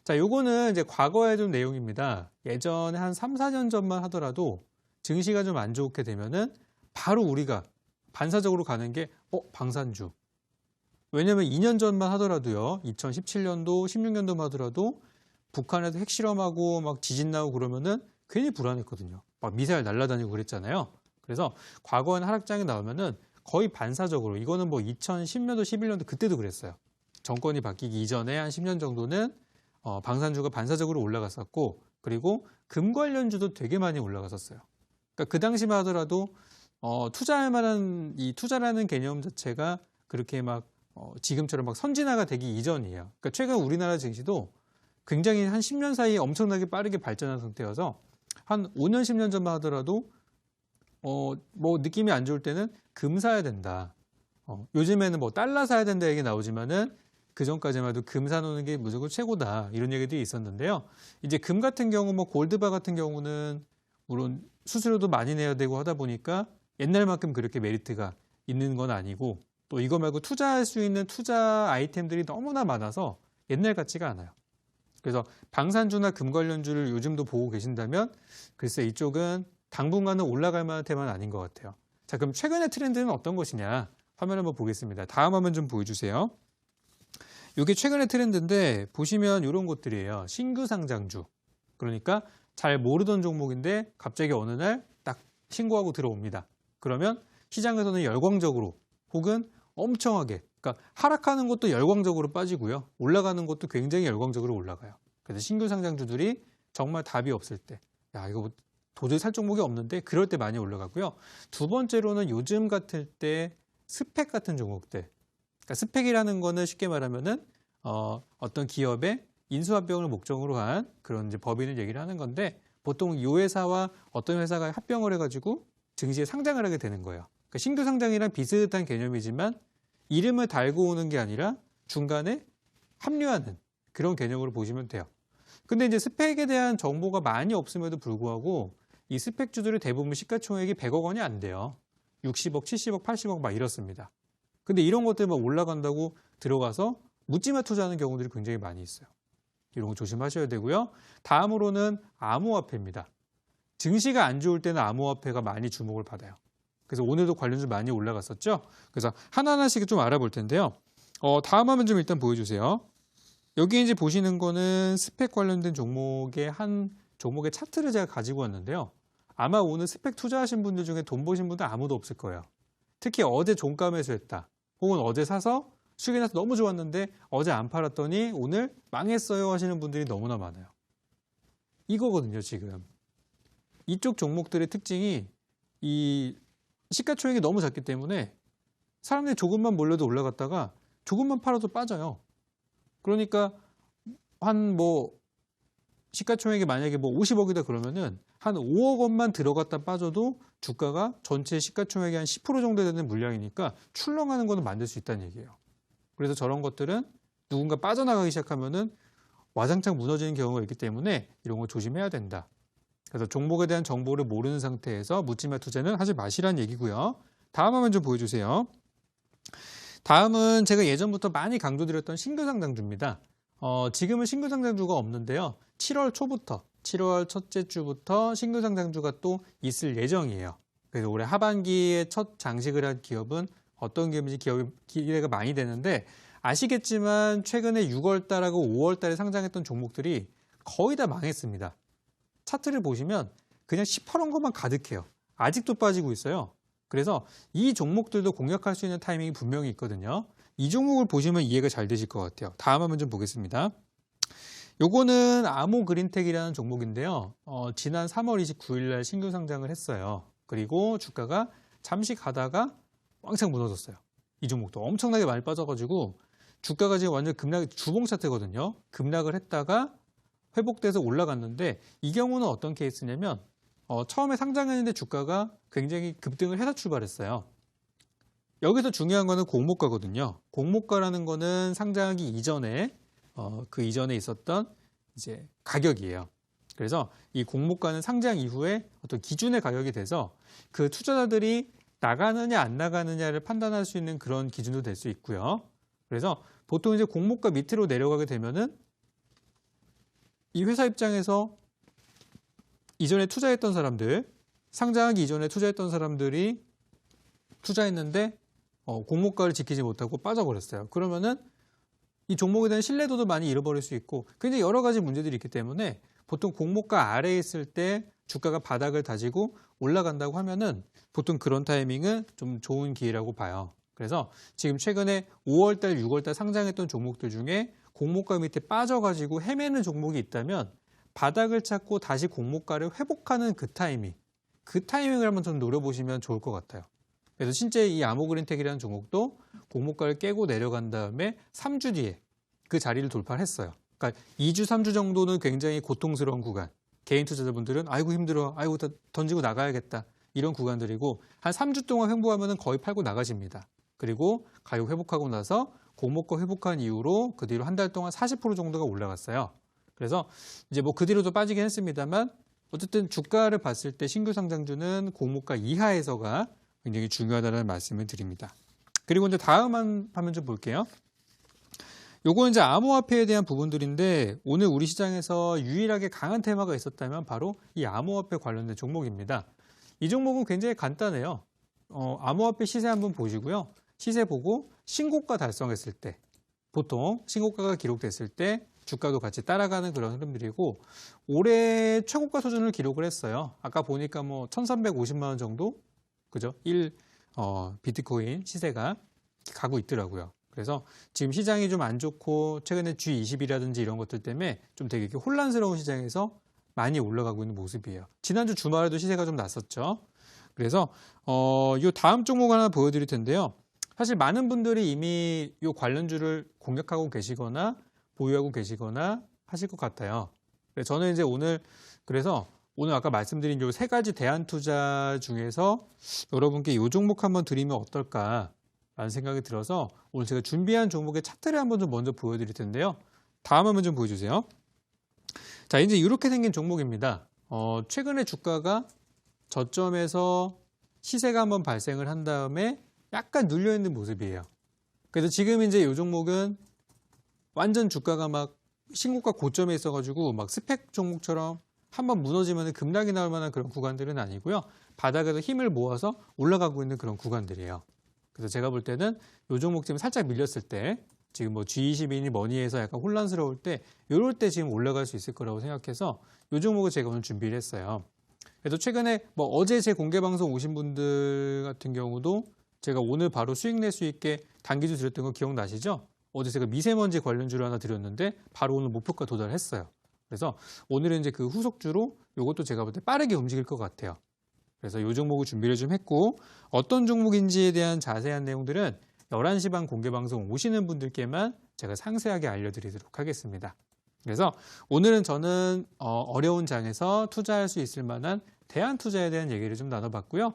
자, 요거는 이제 과거에 좀 내용입니다. 예전에 한 3, 4년 전만 하더라도 증시가 좀 안 좋게 되면은 바로 우리가 반사적으로 가는 게 방산주. 왜냐면 2년 전만 하더라도요. 2017년도, 16년도만 하더라도 북한에서 핵실험하고 막 지진 나고 그러면은 괜히 불안했거든요. 막 미사일 날아다니고 그랬잖아요. 그래서 과거에는 하락장이 나오면은 거의 반사적으로, 이거는 뭐 2010년도, 11년도 그때도 그랬어요. 정권이 바뀌기 이전에 한 10년 정도는 방산주가 반사적으로 올라갔었고, 그리고 금 관련주도 되게 많이 올라갔었어요. 그러니까 그 당시만 하더라도 투자할 만한 이 투자라는 개념 자체가 그렇게 막 지금처럼 막 선진화가 되기 이전이에요. 그러니까 최근 우리나라 증시도 굉장히 한 10년 사이에 엄청나게 빠르게 발전한 상태여서 한 5년, 10년 전만 하더라도 뭐 느낌이 안 좋을 때는 금 사야 된다. 요즘에는 뭐 달러 사야 된다 얘기 나오지만은 그 전까지만 해도 금 사놓는 게 무조건 최고다. 이런 얘기들이 있었는데요. 이제 금 같은 경우, 뭐 골드바 같은 경우는 물론 수수료도 많이 내야 되고 하다 보니까 옛날만큼 그렇게 메리트가 있는 건 아니고, 또 이거 말고 투자할 수 있는 투자 아이템들이 너무나 많아서 옛날 같지가 않아요. 그래서 방산주나 금 관련주를 요즘도 보고 계신다면 글쎄 이쪽은 당분간은 올라갈 만한 테마는 아닌 것 같아요. 자, 그럼 최근의 트렌드는 어떤 것이냐? 화면 한번 보겠습니다. 다음 화면 좀 보여주세요. 이게 최근의 트렌드인데 보시면 이런 것들이에요. 신규 상장주. 그러니까 잘 모르던 종목인데 갑자기 어느 날 딱 신고하고 들어옵니다. 그러면 시장에서는 열광적으로 혹은 엄청하게, 그러니까 하락하는 것도 열광적으로 빠지고요. 올라가는 것도 굉장히 열광적으로 올라가요. 그래서 신규 상장주들이 정말 답이 없을 때, 야, 이거 뭐 도저히 살 종목이 없는데 그럴 때 많이 올라가고요. 두 번째로는 요즘 같을 때 스펙 같은 종목들. 그러니까 스펙이라는 거는 쉽게 말하면은 어떤 기업의 인수합병을 목적으로 한 그런 이제 법인을 얘기를 하는 건데, 보통 이 회사와 어떤 회사가 합병을 해가지고 증시에 상장을 하게 되는 거예요. 그러니까 신규 상장이랑 비슷한 개념이지만 이름을 달고 오는 게 아니라 중간에 합류하는 그런 개념으로 보시면 돼요. 근데 이제 스펙에 대한 정보가 많이 없음에도 불구하고 이 스펙주들의 대부분 시가총액이 100억 원이 안 돼요. 60억, 70억, 80억 막 이렇습니다. 근데 이런 것들만 올라간다고 들어가서 묻지마 투자하는 경우들이 굉장히 많이 있어요. 이런 거 조심하셔야 되고요. 다음으로는 암호화폐입니다. 증시가 안 좋을 때는 암호화폐가 많이 주목을 받아요. 그래서 오늘도 관련주 많이 올라갔었죠. 그래서 하나하나씩 좀 알아볼 텐데요. 다음 화면 좀 일단 보여주세요. 여기 이제 보시는 거는 스펙 관련된 종목의 한 종목의 차트를 제가 가지고 왔는데요. 아마 오늘 스펙 투자하신 분들 중에 돈 버신 분들 아무도 없을 거예요. 특히 어제 종가 매수했다. 혹은 어제 사서 수익이 나서 너무 좋았는데 어제 안 팔았더니 오늘 망했어요 하시는 분들이 너무나 많아요. 이거거든요, 지금. 이쪽 종목들의 특징이 이 시가총액이 너무 작기 때문에 사람들이 조금만 몰려도 올라갔다가 조금만 팔아도 빠져요. 그러니까 한 뭐 시가총액이 만약에 뭐 50억이다 그러면은 한 5억 원만 들어갔다 빠져도 주가가 전체 시가총액의 한 10% 정도 되는 물량이니까 출렁하는 거는 만들 수 있다는 얘기예요. 그래서 저런 것들은 누군가 빠져나가기 시작하면은 와장창 무너지는 경우가 있기 때문에 이런 거 조심해야 된다. 그래서 종목에 대한 정보를 모르는 상태에서 묻지마 투자는 하지 마시라는 얘기고요. 다음 화면 좀 보여주세요. 다음은 제가 예전부터 많이 강조드렸던 신규 상장주입니다. 지금은 신규 상장주가 없는데요. 7월 초부터, 7월 첫째 주부터 신규 상장주가 또 있을 예정이에요. 그래서 올해 하반기에 첫 장식을 한 기업은 어떤 기업인지 기대가 많이 되는데, 아시겠지만 최근에 6월 달하고 5월 달에 상장했던 종목들이 거의 다 망했습니다. 차트를 보시면 그냥 시퍼런 것만 가득해요. 아직도 빠지고 있어요. 그래서 이 종목들도 공략할 수 있는 타이밍이 분명히 있거든요. 이 종목을 보시면 이해가 잘 되실 것 같아요. 다음 화면 좀 보겠습니다. 요거는 아모그린텍이라는 종목인데요. 지난 3월 29일 날 신규 상장을 했어요. 그리고 주가가 잠시 가다가 왕창 무너졌어요. 이 종목도 엄청나게 많이 빠져가지고 주가가 지금 완전 급락, 주봉 차트거든요. 급락을 했다가 회복돼서 올라갔는데, 이 경우는 어떤 케이스냐면 처음에 상장했는데 주가가 굉장히 급등을 해서 출발했어요. 여기서 중요한 거는 공모가거든요. 공모가라는 거는 상장하기 이전에 그 이전에 있었던 이제 가격이에요. 그래서 이 공모가는 상장 이후에 어떤 기준의 가격이 돼서 그 투자자들이 나가느냐 안 나가느냐를 판단할 수 있는 그런 기준도 될 수 있고요. 그래서 보통 이제 공모가 밑으로 내려가게 되면은 이 회사 입장에서 이전에 투자했던 사람들, 상장하기 이전에 투자했던 사람들이 투자했는데 공모가를 지키지 못하고 빠져버렸어요. 그러면은 이 종목에 대한 신뢰도도 많이 잃어버릴 수 있고 굉장히 여러 가지 문제들이 있기 때문에 보통 공모가 아래에 있을 때 주가가 바닥을 다지고 올라간다고 하면은 보통 그런 타이밍은 좀 좋은 기회라고 봐요. 그래서 지금 최근에 5월달, 6월달 상장했던 종목들 중에 공모가 밑에 빠져가지고 헤매는 종목이 있다면 바닥을 찾고 다시 공모가를 회복하는 그 타이밍을 한번 좀 노려보시면 좋을 것 같아요. 그래서 실제 이 아모그린텍이라는 종목도 공모가를 깨고 내려간 다음에 3주 뒤에 그 자리를 돌파를 했어요. 그러니까 2주, 3주 정도는 굉장히 고통스러운 구간. 개인 투자자분들은 아이고 힘들어, 아이고 던지고 나가야겠다. 이런 구간들이고 한 3주 동안 횡보하면 거의 팔고 나가십니다. 그리고 가격 회복하고 나서 공모가 회복한 이후로 그 뒤로 한 달 동안 40% 정도가 올라갔어요. 그래서 이제 뭐 그 뒤로도 빠지긴 했습니다만 어쨌든 주가를 봤을 때 신규 상장주는 공모가 이하에서가 굉장히 중요하다는 말씀을 드립니다. 그리고 이제 다음 화면 좀 볼게요. 요거는 이제 암호화폐에 대한 부분들인데 오늘 우리 시장에서 유일하게 강한 테마가 있었다면 바로 이 암호화폐 관련된 종목입니다. 이 종목은 굉장히 간단해요. 암호화폐 시세 한번 보시고요. 시세 보고 신고가 달성했을 때 보통 신고가가 기록됐을 때 주가도 같이 따라가는 그런 흐름들이고 올해 최고가 수준을 기록을 했어요. 아까 보니까 뭐 1,350만 원 정도 그죠? 비트코인 시세가 가고 있더라고요. 그래서 지금 시장이 좀 안 좋고 최근에 G20이라든지 이런 것들 때문에 좀 되게 혼란스러운 시장에서 많이 올라가고 있는 모습이에요. 지난주 주말에도 시세가 좀 났었죠. 그래서 요 다음 종목 하나 보여드릴 텐데요. 사실 많은 분들이 이미 요 관련주를 공략하고 계시거나 보유하고 계시거나 하실 것 같아요. 저는 이제 오늘 아까 말씀드린 요 세 가지 대안 투자 중에서 여러분께 요 종목 한번 드리면 어떨까라는 생각이 들어서 오늘 제가 준비한 종목의 차트를 한번 좀 먼저 보여드릴 텐데요. 다음 화면 좀 보여주세요. 자, 이제 이렇게 생긴 종목입니다. 최근에 주가가 저점에서 시세가 한번 발생을 한 다음에 약간 눌려있는 모습이에요. 그래서 지금 이제 이 종목은 완전 주가가 막 신고가 고점에 있어가지고 막 스펙 종목처럼 한번 무너지면 급락이 나올 만한 그런 구간들은 아니고요. 바닥에서 힘을 모아서 올라가고 있는 그런 구간들이에요. 그래서 제가 볼 때는 이 종목 지금 살짝 밀렸을 때 지금 뭐 G20이니 뭐니해서 약간 혼란스러울 때 이럴 때 지금 올라갈 수 있을 거라고 생각해서 이 종목을 제가 오늘 준비를 했어요. 그래서 최근에 뭐 어제 제 공개 방송 오신 분들 같은 경우도 제가 오늘 바로 수익 낼 수 있게 단기주 드렸던 거 기억나시죠? 어제 제가 미세먼지 관련주를 하나 드렸는데 바로 오늘 목표가 도달했어요. 그래서 오늘은 이제 그 후속주로 이것도 제가 볼 때 빠르게 움직일 것 같아요. 그래서 이 종목을 준비를 좀 했고 어떤 종목인지에 대한 자세한 내용들은 11시 반 공개 방송 오시는 분들께만 제가 상세하게 알려드리도록 하겠습니다. 그래서 오늘은 저는 어려운 장에서 투자할 수 있을 만한 대안 투자에 대한 얘기를 좀 나눠봤고요.